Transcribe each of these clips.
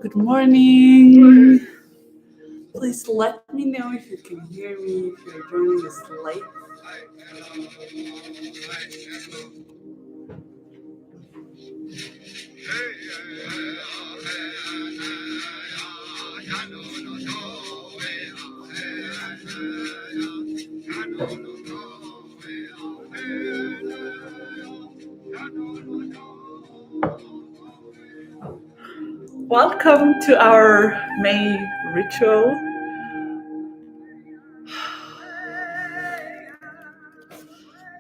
Good morning. Please let me know if you can hear me, if you're joining us late. Welcome to our May ritual.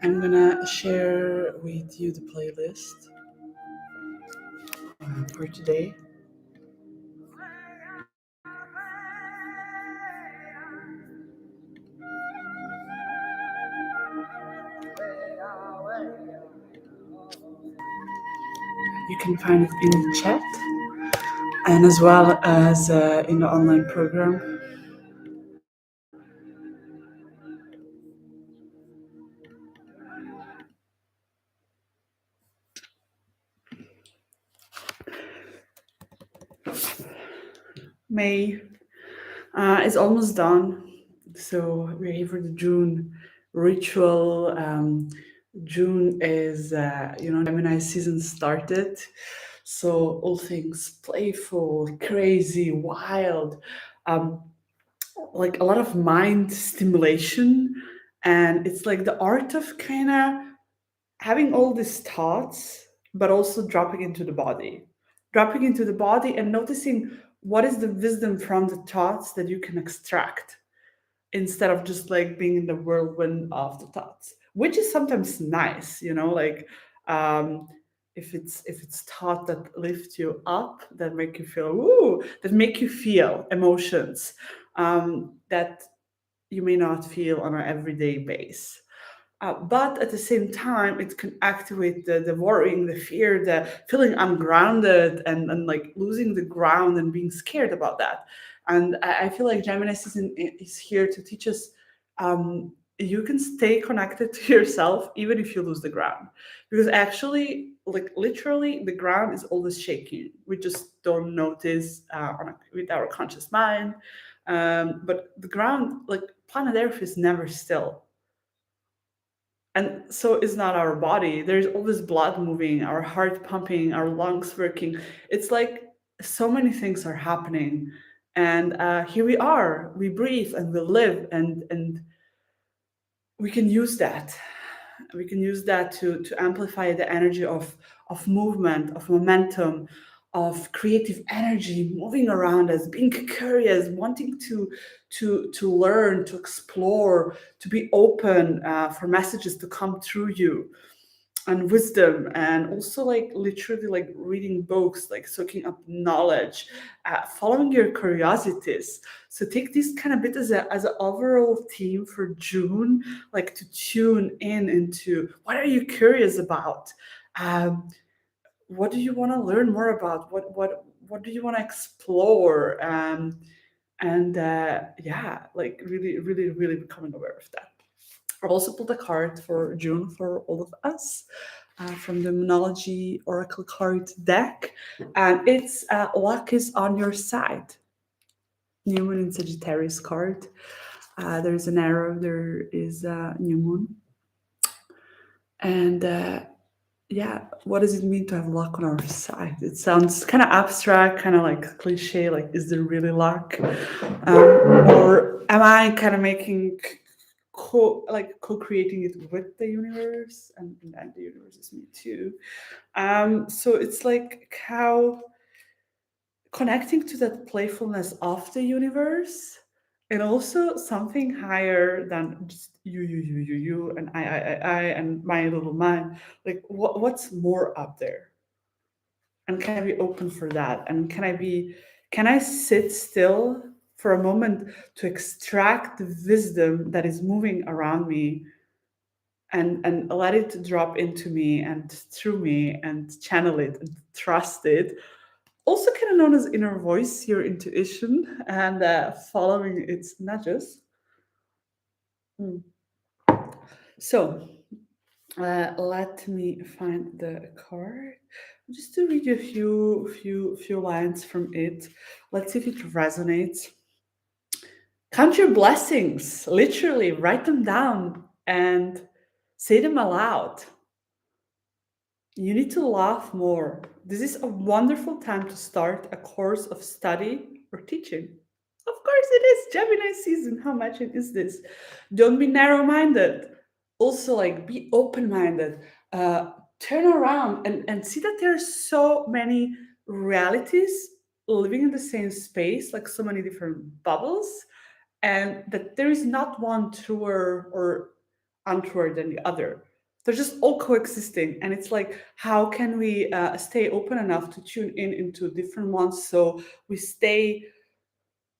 I'm gonna share with you the playlist for today. You can find it in the chat and as well as in the online program. May is almost done, so we're here for the June ritual. June is, Gemini season started. So all things playful, crazy, wild, um, like a lot of mind stimulation. And it's like the art of kind of having all these thoughts, but also dropping into the body and noticing what is the wisdom from the thoughts that you can extract instead of just like being in the whirlwind of the thoughts, which is sometimes nice, like um, if it's thought that lift you up, that make you feel ooh, that make you feel emotions that you may not feel on an everyday base. But at the same time, it can activate the worrying, the fear, the feeling ungrounded and like losing the ground and being scared about that. And I feel like Gemini season is here to teach us you can stay connected to yourself even if you lose the ground. Because actually, like literally, the ground is always shaking. We just don't notice with our conscious mind. But the ground, like planet Earth, is never still, and so is not our body. There's always blood moving, our heart pumping, our lungs working. It's like so many things are happening, and here we are. We breathe and we live, and we can use that. We can use that to amplify the energy of movement, of momentum, of creative energy moving around us, being curious, wanting to learn, to explore, to be open for messages to come through you, and wisdom, and also like literally like reading books, like soaking up knowledge, following your curiosities. So take this kind of bit as an overall theme for June, like to tune in into what are you curious about. um, what do you want to learn more about, what do you want to explore, and yeah, like really really really becoming aware of that. I also pulled a card for June for all of us from the Monology Oracle card deck, and it's luck is on your side. New Moon in Sagittarius card. There's an arrow. There is a new moon, and yeah, what does it mean to have luck on our side? It sounds kind of abstract, kind of like cliche. Like, is there really luck, or am I kind of making co-creating it with the universe, and the universe is me too. So it's like how connecting to that playfulness of the universe, and also something higher than just you and I and my little mind. Like what's more up there, and can I be open for that, and can I sit still for a moment to extract the wisdom that is moving around me, and let it drop into me and through me, and channel it and trust it. Also kind of known as inner voice, your intuition, and following its nudges. Hmm. So let me find the card just to read you a few lines from it. Let's see if it resonates. Count your blessings, literally write them down and say them aloud. You need to laugh more. This is a wonderful time to start a course of study or teaching. Of course, it is Gemini season. How magic is this? Don't be narrow minded. Also, like, be open minded. Turn around and see that there are so many realities living in the same space, like so many different bubbles, and that there is not one truer or untruer than the other. They're just all coexisting, and it's like, how can we stay open enough to tune in into different ones, so we stay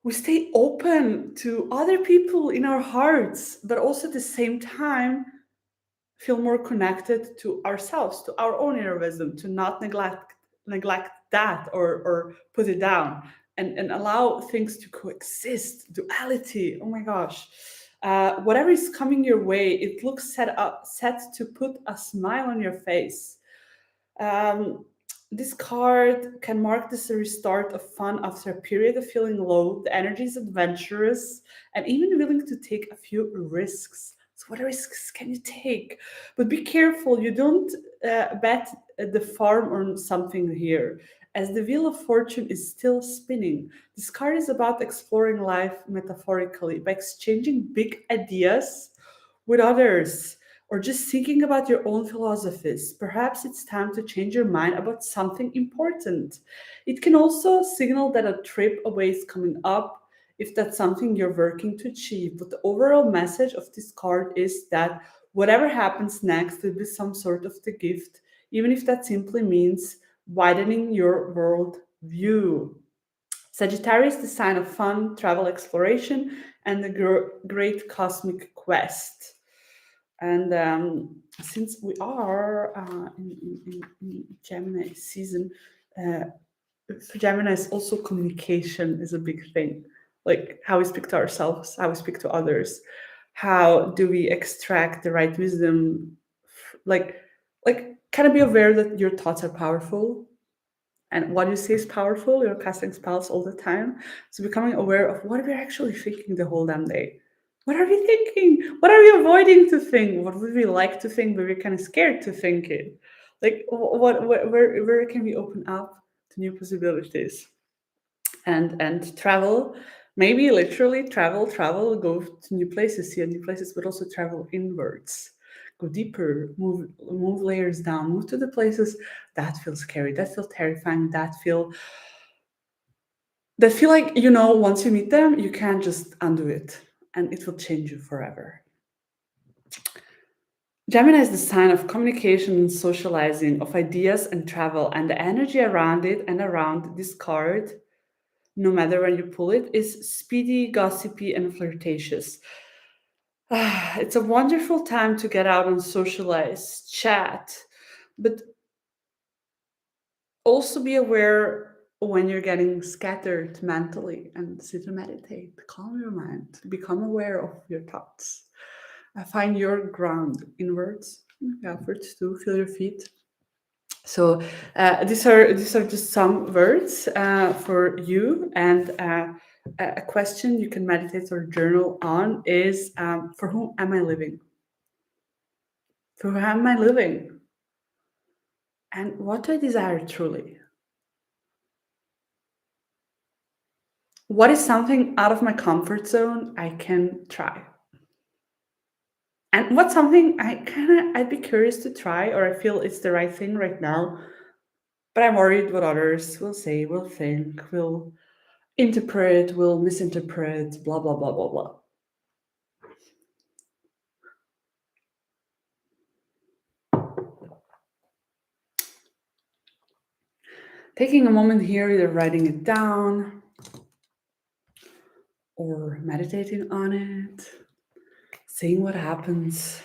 we stay open to other people in our hearts, but also at the same time feel more connected to ourselves, to our own inner wisdom, to not neglect that or put it down, and allow things to coexist. Duality. Oh my gosh. Whatever is coming your way, it looks set to put a smile on your face. um, this card can mark this restart of fun after a period of feeling low. The energy is adventurous and even willing to take a few risks. So, what risks can you take? But be careful, you don't bet the farm on something here, as the wheel of fortune is still spinning. This card is about exploring life metaphorically by exchanging big ideas with others, or just thinking about your own philosophies. Perhaps it's time to change your mind about something important. It can also signal that a trip away is coming up if that's something you're working to achieve. But the overall message of this card is that whatever happens next will be some sort of the gift, even if that simply means widening your world view. Sagittarius, the sign of fun, travel, exploration, and the great cosmic quest. And since we are in Gemini season, uh, for Gemini, is also communication is a big thing. Like how we speak to ourselves, how we speak to others, how do we extract the right wisdom? Like, kind of be aware that your thoughts are powerful, and what you say is powerful. You're casting spells all the time, so becoming aware of what we're actually thinking the whole damn day. What are we thinking? What are we avoiding to think? What would we like to think, but we're kind of scared to think it? Like, where can we open up to new possibilities? And travel, maybe literally travel, go to new places, see new places, but also travel inwards, go deeper, move layers down, move to the places that feel scary, that feel terrifying, that feel like, once you meet them you can't just undo it, and it will change you forever. Gemini is the sign of communication and socializing, of ideas and travel, and the energy around it and around this card, no matter when you pull it, is speedy, gossipy, and flirtatious. It's a wonderful time to get out and socialize, chat, but also be aware when you're getting scattered mentally, and sit and meditate, calm your mind, become aware of your thoughts. Find your ground inwards, outwards too, feel your feet. So these are just some words for you, and a question you can meditate or journal on is, for whom am I living? For whom am I living? And what do I desire truly? What is something out of my comfort zone I can try? And what's something I'd be curious to try, or I feel it's the right thing right now, but I'm worried what others will say, will think, will interpret, will misinterpret, blah blah blah blah blah. Taking a moment here, either writing it down or meditating on it, seeing what happens.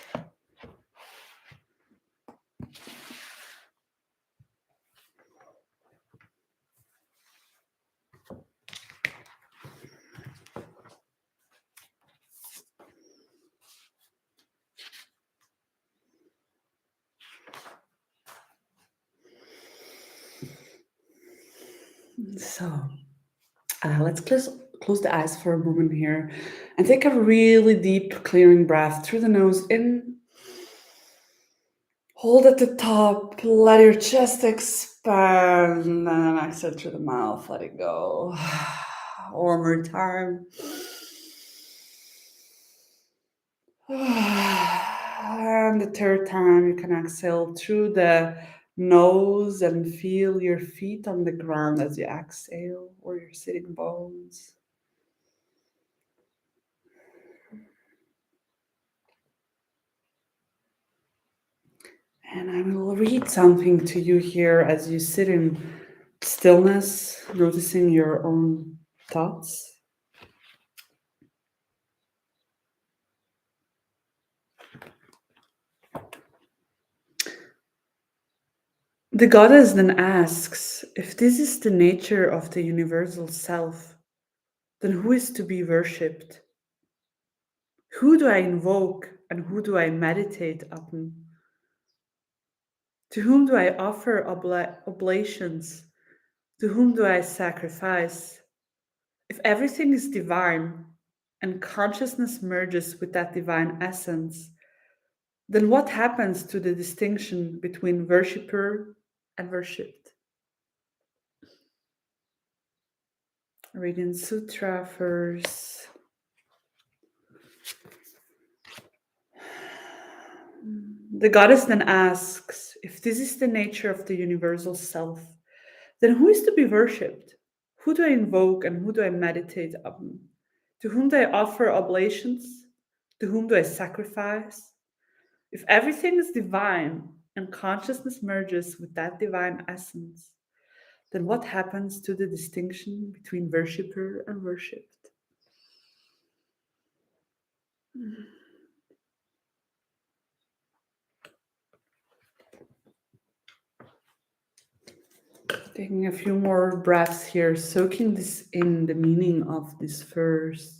So let's close the eyes for a moment here and take a really deep clearing breath through the nose in. Hold at the top, let your chest expand, and then exhale through the mouth, let it go. One more time. And the third time, you can exhale through the nose and feel your feet on the ground as you exhale, or your sitting bones. And I will read something to you here as you sit in stillness, noticing your own thoughts. The goddess then asks, if this is the nature of the universal self, then who is to be worshipped? Who do I invoke and who do I meditate upon? To whom do I offer oblations? To whom do I sacrifice? If everything is divine and consciousness merges with that divine essence, then what happens to the distinction between worshipper and worshipped? Reading Sutra first. The goddess then asks, if this is the nature of the universal self, then who is to be worshipped? Who do I invoke and who do I meditate upon? To whom do I offer oblations? To whom do I sacrifice? If everything is divine and consciousness merges with that divine essence, then what happens to the distinction between worshipper and worshipped? Taking a few more breaths here, soaking this in, the meaning of this verse.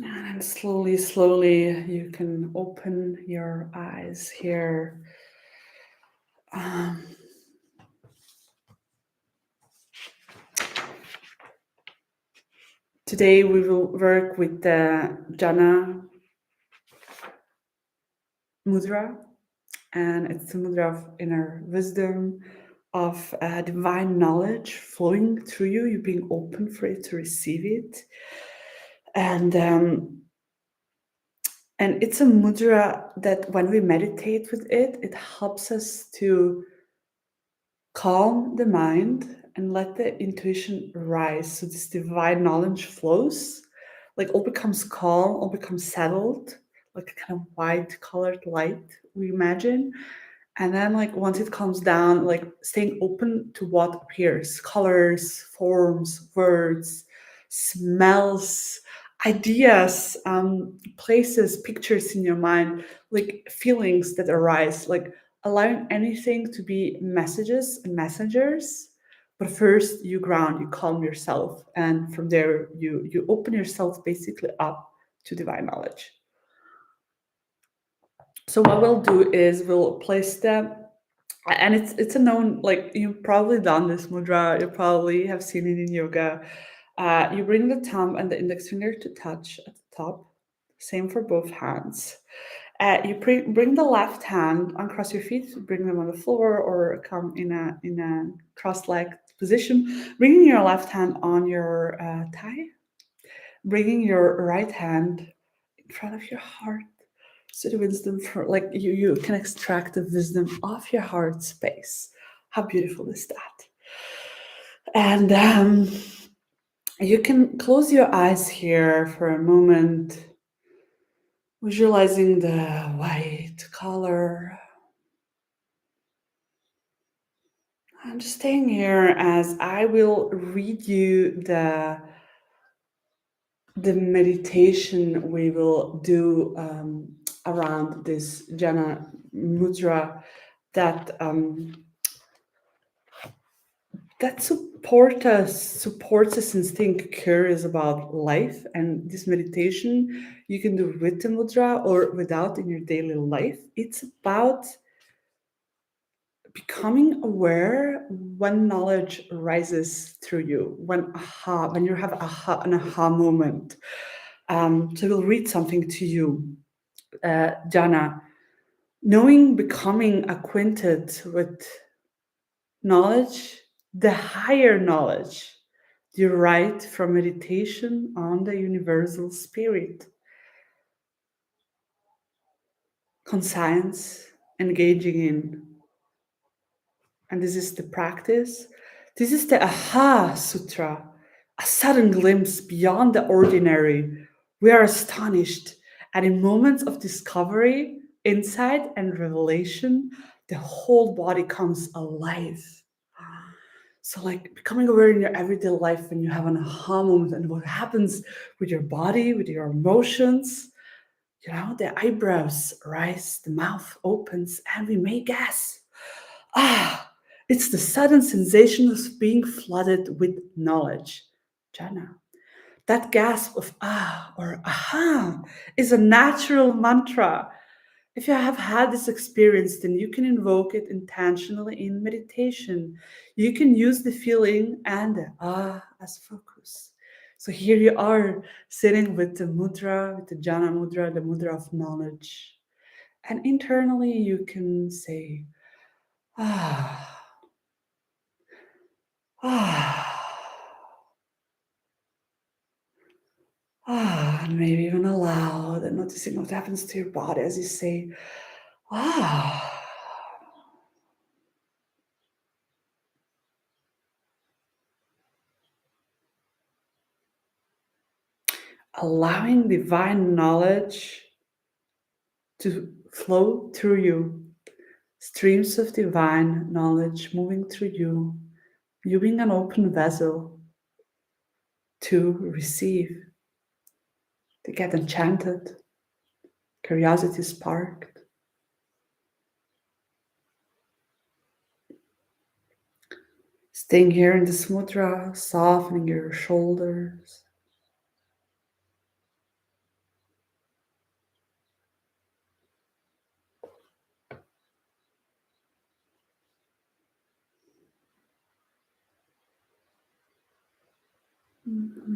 And then slowly, slowly, you can open your eyes here. Um, Today we will work with the Jana Mudra, and it's the mudra of inner wisdom, of divine knowledge flowing through you, you being open for it to receive it. And it's a mudra that when we meditate with it, it helps us to calm the mind and let the intuition rise. So this divine knowledge flows, like all becomes calm, all becomes settled, like a kind of white colored light, we imagine. And then like once it calms down, like staying open to what appears, colors, forms, words, smells, ideas, places, pictures in your mind, like feelings that arise, like allowing anything to be messages and messengers. But first you ground, you calm yourself, and from there you open yourself basically up to divine knowledge. So what we'll do is we'll place them, and it's a known, like you've probably done this mudra, you probably have seen it in yoga. You bring the thumb and the index finger to touch at the top, same for both hands. You bring the left hand, uncross your feet, bring them on the floor, or come in a cross-legged position, bringing your left hand on your thigh, bringing your right hand in front of your heart. So the wisdom, for like you can extract the wisdom of your heart space. How beautiful is that? And you can close your eyes here for a moment, visualizing the white color. I'm just staying here as I will read you the meditation we will do around this jhana mudra that that supports us and staying curious about life. And this meditation you can do with the mudra or without in your daily life. It's about becoming aware when knowledge rises through you, when you have an aha moment. So we'll read something to you, Jana. Knowing, becoming acquainted with knowledge, the higher knowledge derived from meditation on the universal spirit, conscience, engaging in. And this is the practice. This is the Aha Sutra, a sudden glimpse beyond the ordinary. We are astonished, and in moments of discovery, insight, and revelation, the whole body comes alive. So, like becoming aware in your everyday life when you have an aha moment and what happens with your body, with your emotions, the eyebrows rise, the mouth opens, and we may guess. Ah, it's the sudden sensation of being flooded with knowledge. Jana. That gasp of ah or aha is a natural mantra. If you have had this experience, then you can invoke it intentionally in meditation. You can use the feeling and the ah as focus. So here you are sitting with the mudra, with the jhana mudra, the mudra of knowledge. And internally you can say, ah, ah, and maybe even aloud and noticing what happens to your body as you say, ah. Allowing divine knowledge to flow through you, streams of divine knowledge moving through you, you being an open vessel to receive, to get enchanted, curiosity sparked. Staying here in this mudra, softening your shoulders.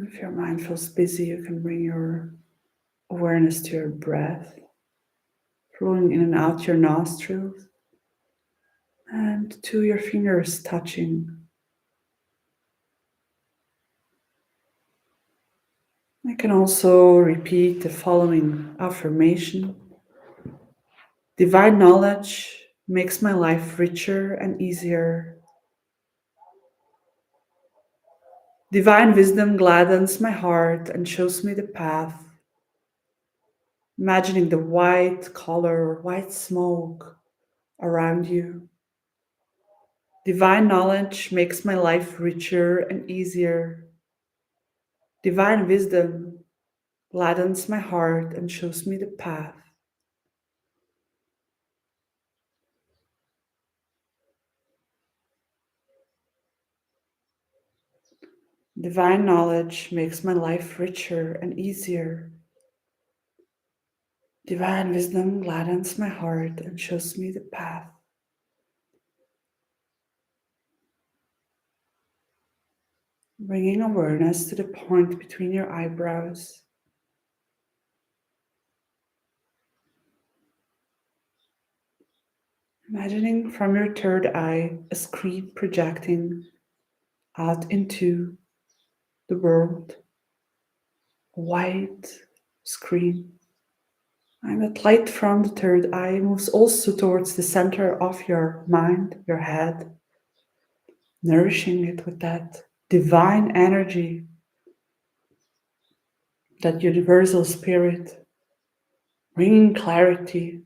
If your mind feels busy, you can bring your awareness to your breath, flowing in and out your nostrils, and to your fingers touching. I can also repeat the following affirmation. Divine knowledge makes my life richer and easier. Divine wisdom gladdens my heart and shows me the path. Imagining the white color or white smoke around you. Divine knowledge makes my life richer and easier. Divine wisdom gladdens my heart and shows me the path. Divine knowledge makes my life richer and easier. Divine wisdom gladdens my heart and shows me the path. Bringing awareness to the point between your eyebrows. Imagining from your third eye a screen projecting out into the world, a white screen. And that light from the third eye moves also towards the center of your mind, your head, nourishing it with that divine energy, that universal spirit, bringing clarity.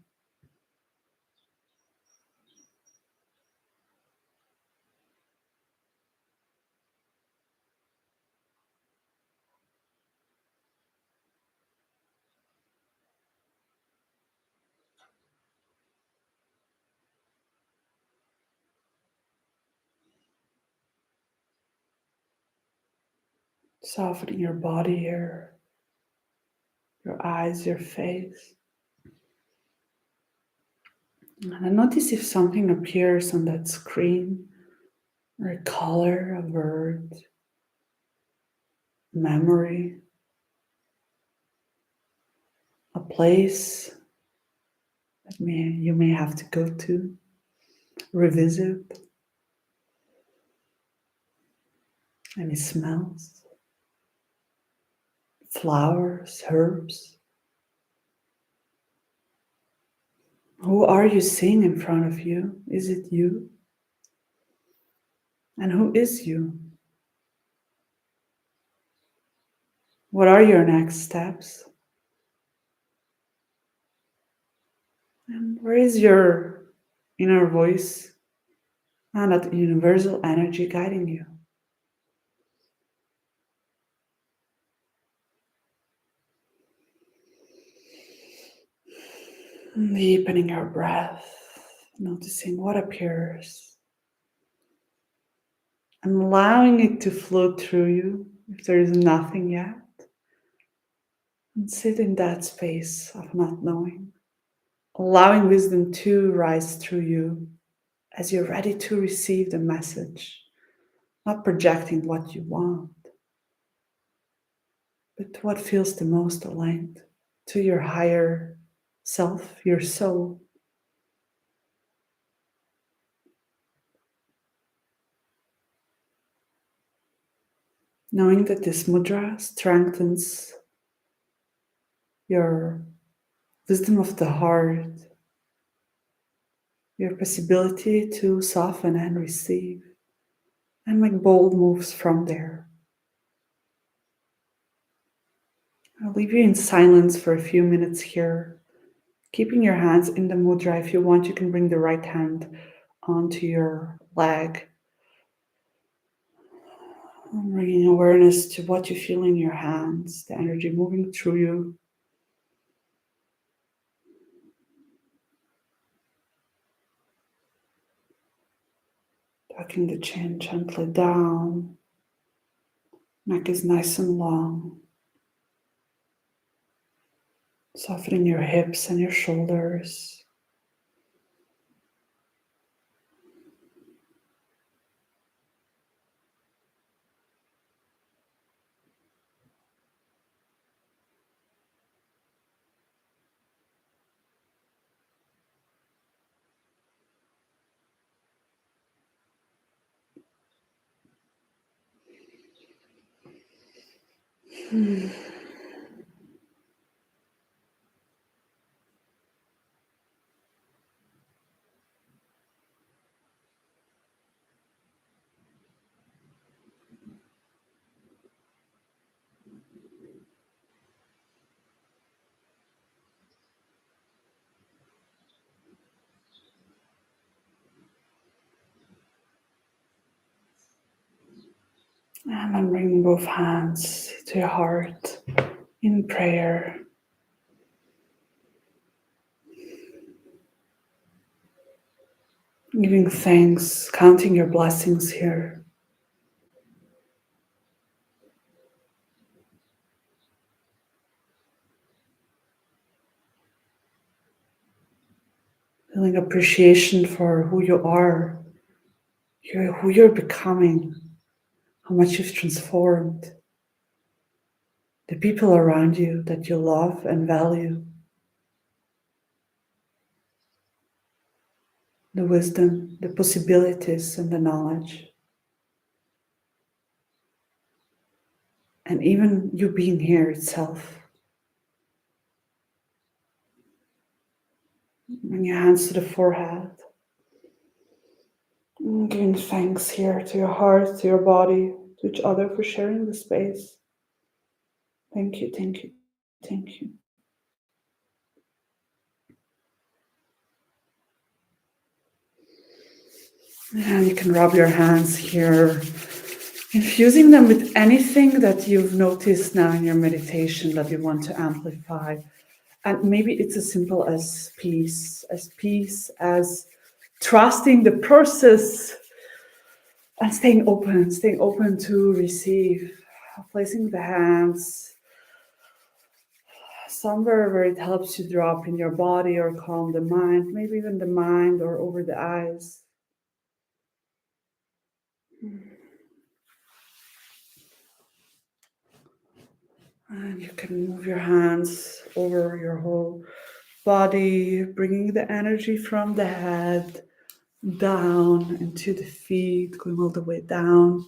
Softening your body here, your eyes, your face. And then notice if something appears on that screen, or a color, a word, memory, a place that you may have to go to, revisit, any smells, flowers, herbs. Who are you seeing in front of you? Is it you? And who is you? What are your next steps? And where is your inner voice and that universal energy guiding you? Deepening your breath, noticing what appears, and allowing it to flow through you if there is nothing yet. And sit in that space of not knowing, allowing wisdom to rise through you as you're ready to receive the message, not projecting what you want, but what feels the most aligned to your higher self, your soul. Knowing that this mudra strengthens your wisdom of the heart, your possibility to soften and receive, and make bold moves from there. I'll leave you in silence for a few minutes here, keeping your hands in the mudra. If you want, you can bring the right hand onto your leg, bringing awareness to what you feel in your hands, the energy moving through you. Tucking the chin gently down. Neck is nice and long. Softening your hips and your shoulders. And then bringing both hands to your heart in prayer. Giving thanks, counting your blessings here. Feeling appreciation for who you are, who you're becoming, how much you've transformed, the people around you that you love and value, the wisdom, the possibilities, and the knowledge. And even you being here itself. Bring your hands to the forehead. Giving thanks here to your heart, to your body, to each other for sharing the space. Thank you, thank you, thank you. And you can rub your hands here, infusing them with anything that you've noticed now in your meditation that you want to amplify. And maybe it's as simple as peace, as trusting the process and staying open to receive. placing the hands somewhere where it helps you drop in your body or calm the mind, maybe even the mind or over the eyes. And you can move your hands over your whole body, bringing the energy from the head down into the feet, going all the way down.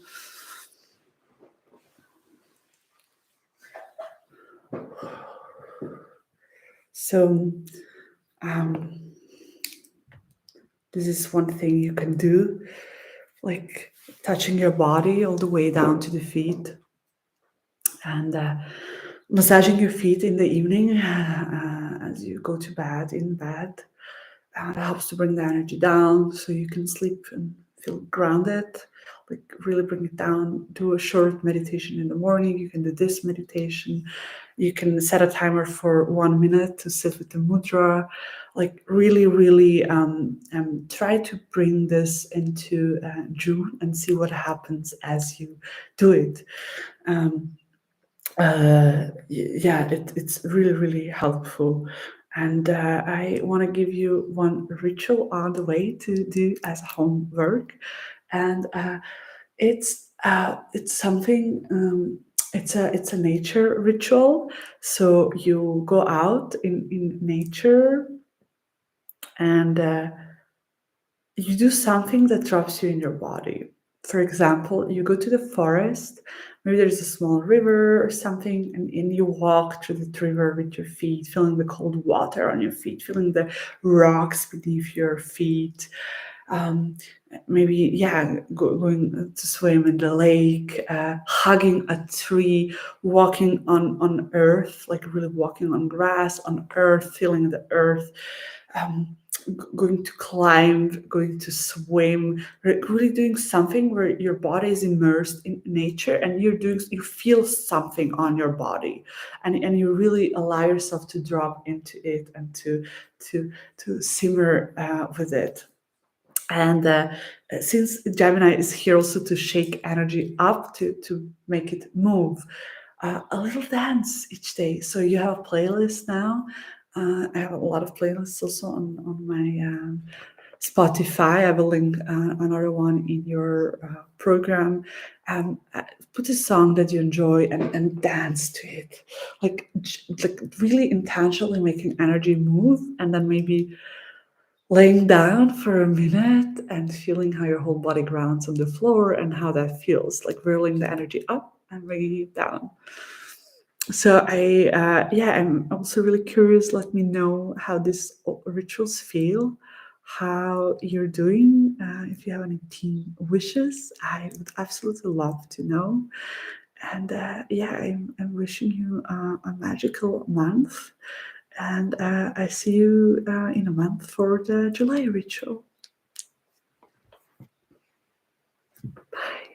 So, um, this is one thing you can do, like touching your body all the way down to the feet and massaging your feet in the evening as you go to bed in bed. That helps to bring the energy down so you can sleep and feel grounded. Like really bring it down. Do a short meditation in the morning. You can do this meditation. You can set a timer for 1 minute to sit with the mudra. Like really, really try to bring this into June and see what happens as you do it. It's really, really helpful. And I want to give you one ritual on the way to do as homework. And it's something, it's a nature ritual. So you go out in nature and you do something that drops you in your body. For example, you go to the forest, maybe there's a small river or something, and you walk through the river with your feet, feeling the cold water on your feet, feeling the rocks beneath your feet. Um, Maybe, yeah, going to swim in the lake, hugging a tree, walking on earth, like really walking on grass, on earth, feeling the earth. Going to climb, going to swim, really doing something where your body is immersed in nature and you feel something on your body, and you really allow yourself to drop into it and to simmer with it. And since Gemini is here also to shake energy up, to make it move, a little dance each day. So you have a playlist now. I have a lot of playlists also on my Spotify. I will link another one in your program. Put a song that you enjoy and dance to it, like really intentionally making energy move, and then maybe laying down for a minute and feeling how your whole body grounds on the floor and how that feels, like whirling the energy up and bringing it down. So I'm also really curious. Let me know how these rituals feel, how you're doing. If you have any team wishes, I would absolutely love to know. And I'm wishing you a magical month. And I see you in a month for the July ritual. Bye.